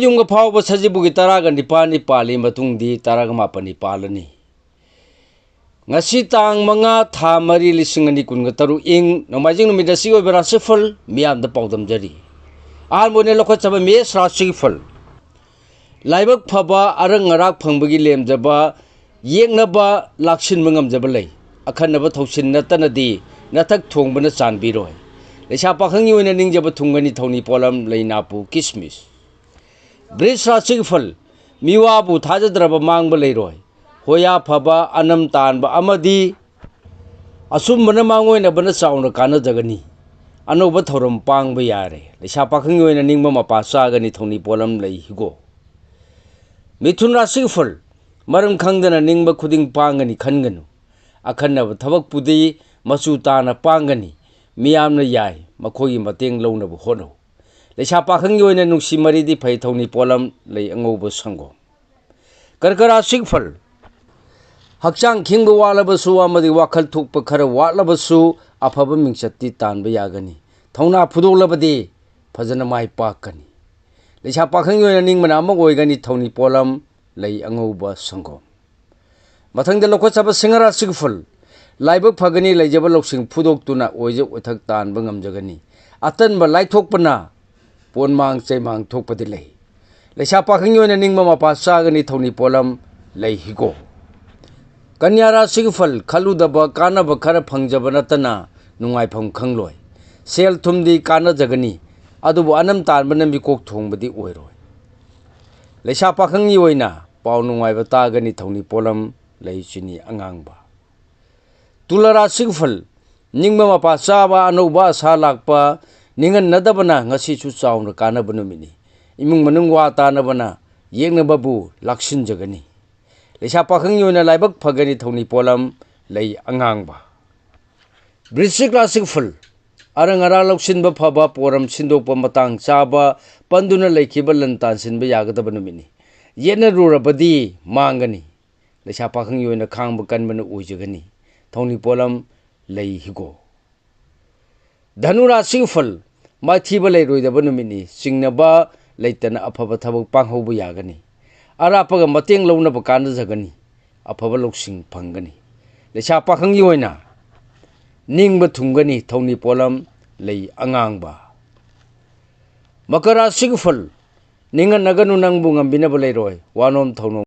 ꯌꯨꯝꯒ ꯐꯥꯎꯕ ꯁꯖꯤꯕꯨꯒꯤ 19 ꯄꯥꯜꯂꯤ ꯃꯇꯨꯡꯗꯤ 19 ꯄꯥꯜꯂꯅꯤ꯫ ꯉꯁꯤ ꯇꯥꯡ 5 ꯊꯥ 4 2023 ꯏꯪ ꯅꯣꯡꯃꯥꯏꯖꯤꯡ ꯅꯨꯃꯤꯠ ꯑꯁꯤ ꯑꯣꯏꯕ ꯔꯥꯁꯤꯐꯜ ꯃꯤꯌꯥꯝꯗ ꯄꯥꯎꯗꯝꯖꯔꯤ꯫ ꯑꯍꯥꯟꯕ ꯑꯣꯏꯅ ꯂꯧꯈꯠꯆꯕ ꯃꯦꯁ ꯔꯥꯁꯤꯐꯜ ꯂꯥꯏꯕꯛ ꯐꯕ ꯑꯔꯪ ꯑꯔꯥꯛ ꯐꯪꯕꯒꯤ ꯂꯦꯝꯖꯕ ꯌꯦꯛꯅꯕ ꯂꯥꯛꯁꯤꯟꯕ ꯉꯝꯖꯕ ꯂꯩ꯫ ꯑꯈꯟꯅꯕ ꯊꯧꯁꯤꯟ ꯅꯠꯇꯅꯗꯤ ꯅꯊꯛ ꯊꯣꯡꯕꯅ ꯆꯥꯟꯕꯤꯔꯣꯏ꯫ ꯂꯩꯁꯥ ꯄꯥꯈꯪꯒꯤ ꯑꯣꯏꯅ ꯅꯤꯡꯖꯕ ꯊꯨꯡꯒꯅꯤ ꯊꯧꯅꯤ ꯄꯣꯠꯂꯝ ꯂꯩꯅꯥꯄꯨ ꯀꯤꯁꯃꯤꯁ꯫ ꯕ꯭ꯔꯤꯖ ꯔꯥꯁꯤꯐꯜ ꯃꯤꯋꯥꯕꯨ ꯊꯥꯖꯗ꯭ꯔꯕ ꯃꯥꯡꯕ ꯂꯩꯔꯣꯏ꯫ ꯍꯣꯌꯥ ꯐꯕ ꯑꯅꯝ ꯇꯥꯟꯕ ꯑꯃꯗꯤ ꯑꯆꯨꯝꯕꯅ ꯃꯥꯡꯑꯣꯏꯅꯕꯅ ꯆꯥꯎꯅ ꯀꯥꯟꯅꯖꯒꯅꯤ꯫ ꯑꯅꯧꯕ ꯊꯧꯔꯝ ꯄꯥꯡꯕ ꯌꯥꯔꯦ꯫ ꯂꯩꯁꯥ ꯄꯥꯈꯪꯒꯤ ꯑꯣꯏꯅ ꯅꯤꯡꯕ ꯃꯄꯥ ꯆꯥꯒꯅꯤ ꯊꯧꯅꯤ ꯄꯣꯠꯂꯝ ꯂꯩ ꯍꯤꯒꯣ꯫ ꯃꯤꯊꯨꯟ ꯔꯥꯁꯤꯐꯜ ꯃꯔꯝ ꯈꯪꯗꯅ ꯅꯤꯡꯕ ꯈꯨꯗꯤꯡ ꯄꯥꯡꯒꯅꯤ ꯈꯟꯒꯅꯨ꯫ ꯑꯈꯟꯅꯕ ꯊꯕꯛꯄꯨꯗꯤ ꯃꯆꯨ ꯇꯥꯅ ꯄꯥꯡꯒꯅꯤ꯫ ꯃꯤꯌꯥꯝꯅ ꯌꯥꯏ ꯃꯈꯣꯏꯒꯤ ꯃꯇꯦꯡ ꯂꯧꯅꯕ ꯍꯣꯠꯅꯧ꯫ ꯂꯩꯁꯥ ꯄꯥꯈꯪꯒꯤ ꯑꯣꯏꯅ ꯅꯨꯡꯁꯤ ꯃꯔꯤꯗꯤ ꯐꯩ ꯊꯧꯅꯤ ꯄꯣꯠꯂꯝ ꯂꯩ ꯑꯉꯧꯕ ꯁꯪꯒꯣꯝ꯫ ꯀꯔꯀ ꯔꯥꯁꯤꯐꯜ ꯍꯛꯆꯥꯡ ꯈꯤꯡꯕ ꯋꯥꯠꯂꯕꯁꯨ ꯑꯃꯗꯤ ꯋꯥꯈꯜ ꯊꯣꯛꯄ ꯈꯔ ꯋꯥꯠꯂꯕꯁꯨ ꯑꯐꯕ ꯃꯤꯡꯆꯠꯇꯤ ꯇꯥꯟꯕ ꯌꯥꯒꯅꯤ꯫ ꯊꯧꯅꯥ ꯐꯨꯗꯣꯛꯂꯕꯗꯤ ꯐꯖꯅ ꯃꯥꯏ ꯄꯥꯛꯀꯅꯤ꯫ ꯂꯩꯁꯥ ꯄꯥꯈꯪꯒꯤ ꯑꯣꯏꯅ ꯅꯤꯡꯕꯅ ꯑꯃ ꯑꯣꯏꯒꯅꯤ ꯊꯧꯅꯤ ꯄꯣꯠꯂꯝ ꯂꯩ ꯑꯉꯧꯕ ꯁꯪꯒꯣꯝ꯫ ꯃꯊꯪꯗ ꯂꯧꯈꯠꯆꯕ ꯁꯤꯡꯍ ꯔꯥꯁꯤꯐꯜ ꯂꯥꯏꯕꯛ ꯐꯒꯅꯤ ꯂꯩꯖꯕ ꯂꯧꯁꯤꯡ ꯐꯨꯗꯣꯛꯇꯨꯅ ꯑꯣꯏꯖ ꯑꯣꯏꯊꯛ ꯇꯥꯟꯕ ꯉꯝꯖꯒꯅꯤ꯫ ꯑꯇꯟꯕ ꯂꯥꯏꯊꯣꯛꯄꯅ ꯄꯣꯟꯃꯥꯡ ꯆꯩꯃꯥꯡ ꯊꯣꯛꯄꯗꯤ ꯂꯩ꯫ ꯂꯩꯁꯥ ꯄꯥꯈꯪꯒꯤ ꯑꯣꯏꯅ ꯅꯤꯡꯕ ꯃꯄꯥ ꯆꯥꯒꯅꯤ ꯊꯧꯅꯤ ꯄꯣꯠꯂꯝ ꯂꯩ ꯍꯤꯒꯣ꯫ ꯀꯟꯌꯥ ꯔꯥꯁꯤꯐꯜ ꯈꯜꯂꯨꯗꯕ ꯀꯥꯟꯅꯕ ꯈꯔ ꯐꯪꯖꯕ ꯅꯠꯇꯅ ꯅꯨꯡꯉꯥꯏꯐꯝ ꯈꯪꯂꯣꯏ꯫ ꯁꯦꯜ ꯊꯨꯝꯗꯤ ꯀꯥꯟꯅꯖꯒꯅꯤ ꯑꯗꯨꯕꯨ ꯑꯅꯝ ꯇꯥꯟꯕꯅ ꯃꯤꯀꯣꯛ ꯊꯣꯡꯕꯗꯤ ꯑꯣꯏꯔꯣꯏ꯫ ꯂꯩꯁꯥ ꯄꯥꯈꯪꯒꯤ ꯑꯣꯏꯅ ꯄꯥꯎ ꯅꯨꯡꯉꯥꯏꯕ ꯇꯥꯒꯅꯤ ꯊꯧꯅꯤ ꯄꯣꯠꯂꯝ ꯂꯩ ꯆꯤꯅꯤ ꯑꯉꯥꯡꯕ꯫ ꯇꯨꯂꯥ ꯔꯥꯁꯤꯐꯜ ꯅꯤꯡꯕ ꯃꯄꯥ ꯆꯥꯕ ꯑꯅꯧꯕ ꯑꯁꯥ ꯂꯥꯛꯄ ꯅꯤꯡꯍꯟꯅꯗꯕꯅ ꯉꯁꯤꯁꯨ ꯆꯥꯎꯅ ꯀꯥꯟꯅꯕ ꯅꯨꯃꯤꯠꯅꯤ꯫ ꯏꯃꯨꯡ ꯃꯅꯨꯡ ꯋꯥ ꯇꯥꯅꯕꯅ ꯌꯦꯛꯅꯕꯕꯨ ꯂꯥꯛꯁꯤꯟꯖꯒꯅꯤ꯫ ꯂꯩꯁꯥ ꯄꯥꯈꯪꯒꯤ ꯑꯣꯏꯅ ꯂꯥꯏꯕꯛ ꯐꯒꯅꯤ ꯊꯧꯅꯤ ꯄꯣꯠꯂꯝ ꯂꯩ ꯑꯉꯥꯡꯕ꯫ ꯕ꯭ꯔꯤꯁꯆꯤꯛ ꯔꯥꯁꯤꯐꯜ ꯑꯔꯪ ꯑꯔꯥꯛ ꯂꯧꯁꯤꯟꯕ ꯐꯕ ꯄꯣꯔꯝ ꯁꯤꯟꯗꯣꯛꯄ ꯃꯇꯥꯡ ꯆꯥꯕ ꯄꯟꯗꯨꯅ ꯂꯩꯈꯤꯕ ꯂꯟ ꯇꯥꯟꯁꯤꯟꯕ ꯌꯥꯒꯗꯕ ꯅꯨꯃꯤꯠꯅꯤ꯫ ꯌꯦꯠꯅꯔꯨꯔꯕꯗꯤ ꯃꯥꯡꯒꯅꯤ꯫ ꯂꯩꯁꯥ ꯄꯥꯈꯪꯒꯤ ꯑꯣꯏꯅ ꯈꯥꯡꯕ ꯀꯟꯕꯅ ꯑꯣꯏꯖꯒꯅꯤ꯫ ꯊꯧꯅꯤ ꯄꯣꯠꯂꯝ ꯂꯩ ꯍꯤꯒꯣ꯫ ꯙꯅꯨ ꯔꯥꯁꯤꯐꯜ ꯃꯥꯏꯊꯤꯕ ꯂꯩꯔꯣꯏꯗꯕ ꯅꯨꯃꯤꯠꯅꯤ꯫ ꯆꯤꯡꯅꯕ ꯂꯩꯇꯅ ꯑꯐꯕ ꯊꯕꯛ ꯄꯥꯡꯍꯧꯕ ꯌꯥꯒꯅꯤ꯫ ꯑꯔꯥꯞꯄꯒ ꯃꯇꯦꯡ ꯂꯧꯅꯕ ꯀꯥꯟꯅꯖꯒꯅꯤ꯫ ꯑꯐꯕ ꯂꯧꯁꯤꯡ ꯐꯪꯒꯅꯤ꯫ ꯂꯩꯁꯥ ꯄꯥꯈꯪꯒꯤ ꯑꯣꯏꯅ ꯅꯤꯡꯕ ꯊꯨꯡꯒꯅꯤ ꯊꯧꯅꯤ ꯄꯣꯠꯂꯝ ꯂꯩ ꯑꯉꯥꯡꯕ꯫ ꯃꯀꯔ ꯔꯥꯁꯤꯐꯜ ꯅꯤꯡꯍꯟꯅꯒꯅꯨ ꯅꯪꯕꯨ ꯉꯝꯕꯤꯅꯕ ꯂꯩꯔꯣꯏ꯫ ꯋꯥꯅꯣꯝ ꯊꯧꯅꯣꯝ